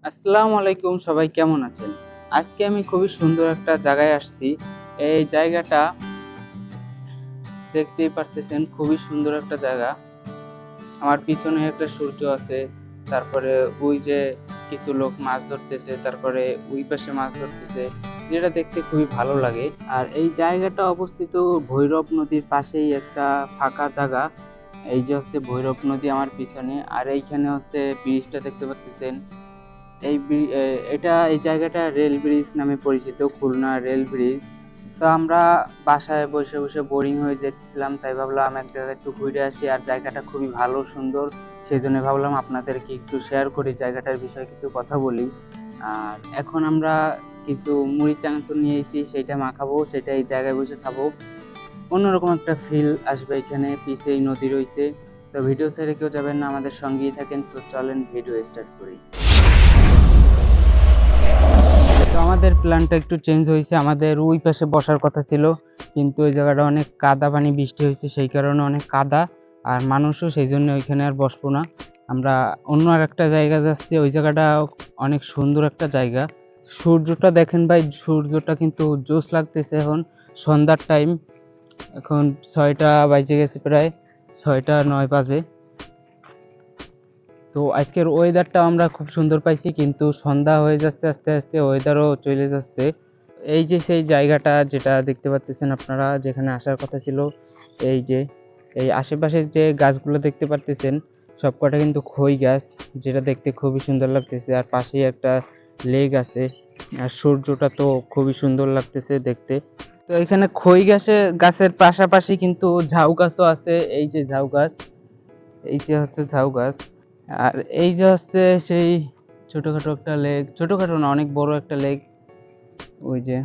আসসালামু আলাইকুম, সবাই কেমন আছেন? আজকে আমি খুবই সুন্দর একটা জায়গায় আসছি। এই জায়গাটা দেখতেই পারতেছেন, খুবই সুন্দর একটা জায়গা। আমার পিছনে একটা সূর্য আছে, তারপরে ওই যে কিছু লোক মাছ ধরতেছে, তারপরে ওই পাশে মাছ ধরতেছে, যেটা দেখতে খুবই ভালো লাগে। আর এই জায়গাটা অবস্থিত ভৈরব নদীর পাশেই একটা ফাঁকা জায়গা। এই যে হচ্ছে ভৈরব নদী আমার পিছনে, আর এইখানে হচ্ছে ব্রিজটা দেখতে পাচ্ছেন। এই জায়গাটা রেল ব্রিজ নামে পরিচিত, খুলনা রেল ব্রিজ। তো আমরা বাসায় বসে বসে বোরিং হয়ে যাচ্ছিলাম, তাই ভাবলাম এক জায়গায় একটু ঘুরে আসি। আর জায়গাটা খুবই ভালো, সুন্দর। সেই জন্য ভাবলাম আপনাদেরকে একটু শেয়ার করি, জায়গাটার বিষয়ে কিছু কথা বলি। আর এখন আমরা কিছু মুড়ি চানাচুর নিয়ে এসেছি, সেটা মাখাবো, সেটা এই জায়গায় বসে খাবো। অন্যরকম একটা ফিল আসবে এখানে, পিছেই নদী রয়েছে। তো ভিডিও ছেড়ে কেউ যাবেন না, আমাদের সঙ্গেই থাকেন। তো চলেন ভিডিও স্টার্ট করি। তো আমাদের প্ল্যানটা একটু চেঞ্জ হয়েছে, আমাদের ওই পাশে বসার কথা ছিল, কিন্তু ওই জায়গাটা অনেক কাদা পানি, বৃষ্টি হয়েছে, সেই কারণে অনেক কাদা আর মানুষও, সেই জন্য ওইখানে আর বসবো না। আমরা অন্য আর একটা জায়গা যাচ্ছি, ওই জায়গাটা অনেক সুন্দর একটা জায়গা। সূর্যটা দেখেন ভাই, সূর্যটা কিন্তু জোশ লাগতেছে। এখন সন্ধ্যার টাইম, এখন 6টা বাজে গেছে, প্রায় 6টা 9 বাজে। তো আজকের ওয়েদারটা আমরা খুব সুন্দর পাইছি, কিন্তু সন্ধ্যা হয়ে যাচ্ছে আস্তে আস্তে, ওয়েদারও চলে যাচ্ছে। এই যে সেই জায়গাটা যেটা দেখতে পাচ্ছেন আপনারা, যেখানে আসার কথা ছিল, এই যে এই আশেপাশের যে গাছগুলো দেখতে পাচ্ছেন, সবকটা কিন্তু খই গাছ, যেটা দেখতে খুবই সুন্দর লাগতেছে। আর পাশেই একটা লেক আছে, আর সূর্যটা তো খুবই সুন্দর লাগতেছে দেখতে। তো এখানে খই গাছের পাশাপাশি কিন্তু ঝাউ গাছও আছে। এই যে ঝাউ গাছ, এই যে হচ্ছে ঝাউ গাছ। আর এই যে হচ্ছে সেই ছোটখাটো একটা লেক, ছোটখাটো না, অনেক বড় একটা লেক। ওই যে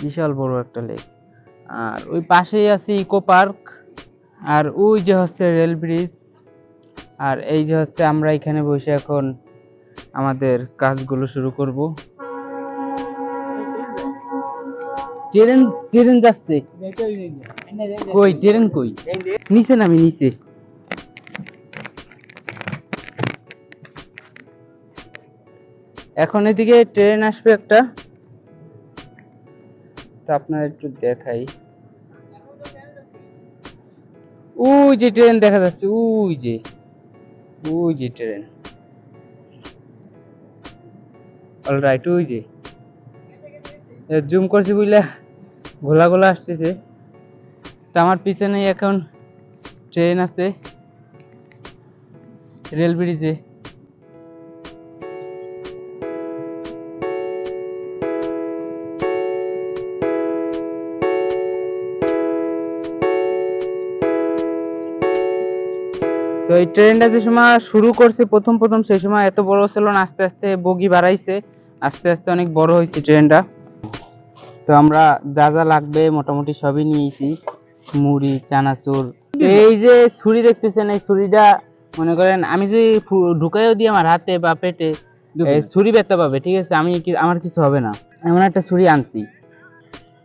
বিশাল বড় একটা লেক। আর ওই পাশেই আছে ইকো পার্ক। আর ওই যে হচ্ছে রেল ব্রিজ। আর এই যে হচ্ছে আমরা এখানে বসে এখন আমাদের কাজগুলো শুরু করব। ট্রেন, ট্রেন যাচ্ছে কই? ট্রেন কই? নিচে নামি, নিচে। এখন এদিকে ট্রেন আসবে একটা, তো আপনার একটু দেখাই। ওই যে ট্রেন দেখা যাচ্ছে, ওই যে, ওই যে ট্রেন। অলরাইট, ওই যে জুম করছি বুঝলা, গোলা গোলা আসতেছে। তো আমার পিছনেই এখন ট্রেন আছে রেল ব্রিজে। তো এই ট্রেনটা যে সময় শুরু করছে প্রথম প্রথম, সেই সময় এত বড় ছিল না, আস্তে আস্তে বগি বাড়াইছে, আস্তে আস্তে অনেক বড় হয়েছে ট্রেনটা। তো আমরা যা যা লাগবে মোটামুটি সবই নিয়েছি, মুড়ি চানাচুর। এই যে ছুরি দেখতেছেন, এই ছুরিটা মনে করেন আমি যদি ঢুকাইও দিই আমার হাতে বা পেটে, ছুরি ব্যথা পাবে, ঠিক আছে? আমার কিছু হবে না, এমন একটা ছুরি আনছি।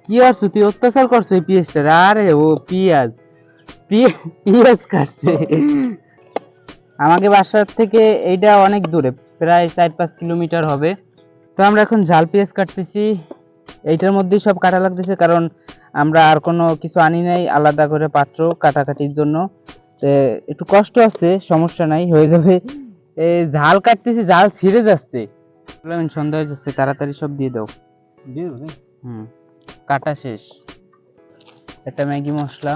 কি আর তুই অত্যাচার করছো এই পিঁয়াজটা? আরে ও পিঁয়াজ, পিঁয়াজ কাটছে। আমাকে বাসার থেকে এইটা অনেক দূরে, প্রায় 4-5 কিলোমিটার হবে। তো আমরা এখন ঝাল পেঁয়াজ কাটতেছি, এইটার মধ্যেই সব কাটা লাগতেছে, কারণ আমরা আর কোনো কিছু আনি নাই আলাদা করে পাত্র কাটাকাটির জন্য। একটু কষ্ট আছে, সমস্যা নাই, হয়ে যাবে। এই ঝাল কাটতেছি, ঝাল ছিঁড়ে যাচ্ছে। সন্ধ্যা হয়ে যাচ্ছে, তাড়াতাড়ি সব দিয়ে দাও। হুম, কাটা শেষ। একটা ম্যাগি মশলা।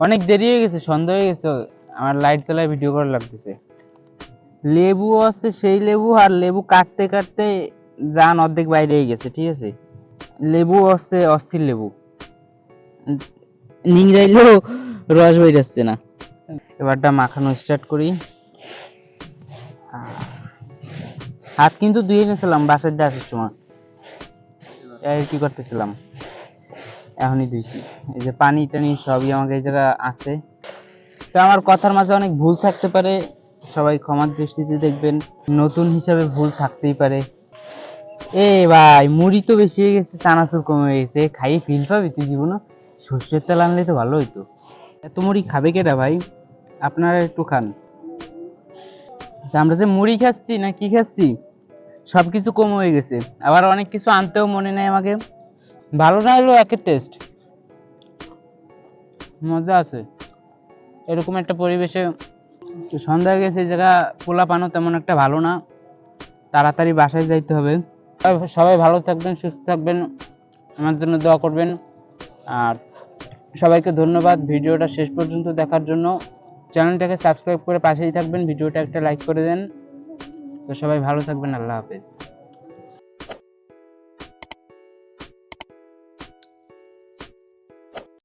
অনেক দেরি হয়ে গেছে, সন্ধ্যা হয়ে গেছে, আমার লাইট জ্বালায় ভিডিও করা লাগতেছে। লেবু আছে, সেই লেবু, আর লেবু কাটতে কাটতে জান অর্ধেক বাইরে গেছে, ঠিক আছে? লেবু আছে অস্থির লেবু, নিংড়াইলেও রস বের যাচ্ছে না। এবারটা মাখানো স্টার্ট করি। হাত কিন্তু ধুয়ে নিয়েছিলাম বাসার দিয়ে আসার সময়, কি করতেছিলাম, এখনই ধুইছি। এই যে পানি টানি সবই আমাকে এই জায়গা আছে। তো আমার কথার মাঝে অনেক ভুল থাকতে পারে, সবাই ক্ষমার দৃষ্টিতে দেখবেন, নতুন হিসাবে ভুল থাকতেই পারে। এ ভাই, মুড়ি তো বেশি হয়ে গেছে, চানাচুর কমে গেছে, খাইয়ে ফিল পাবি তুই জীবনে। সর্ষের তেল আনলে তো ভালো হইতো। এত মুড়ি খাবে কেটা ভাই? আপনারা একটু খান। তা আমরা যে মুড়ি খাচ্ছি না কি খাচ্ছি সবকিছু কম হয়ে গেছে, আবার অনেক কিছু আনতেও মনে নেই আমাকে। ভালো না হলেও একের টেস্ট, মজা আছে। এরকম একটা পরিবেশে সন্ধ্যা হয়ে গেছে, এই জায়গা পোলা পানো তেমন একটা ভালো না, তাড়াতাড়ি বাসায় যাইতে হবে। সবাই ভালো থাকবেন, সুস্থ থাকবেন, আমার জন্য দোয়া করবেন। আর সবাইকে ধন্যবাদ ভিডিওটা শেষ পর্যন্ত দেখার জন্য। চ্যানেলটাকে সাবস্ক্রাইব করে পাশেই থাকবেন, ভিডিওটা একটা লাইক করে দেন। তো সবাই ভালো থাকবেন, আল্লাহ হাফেজ।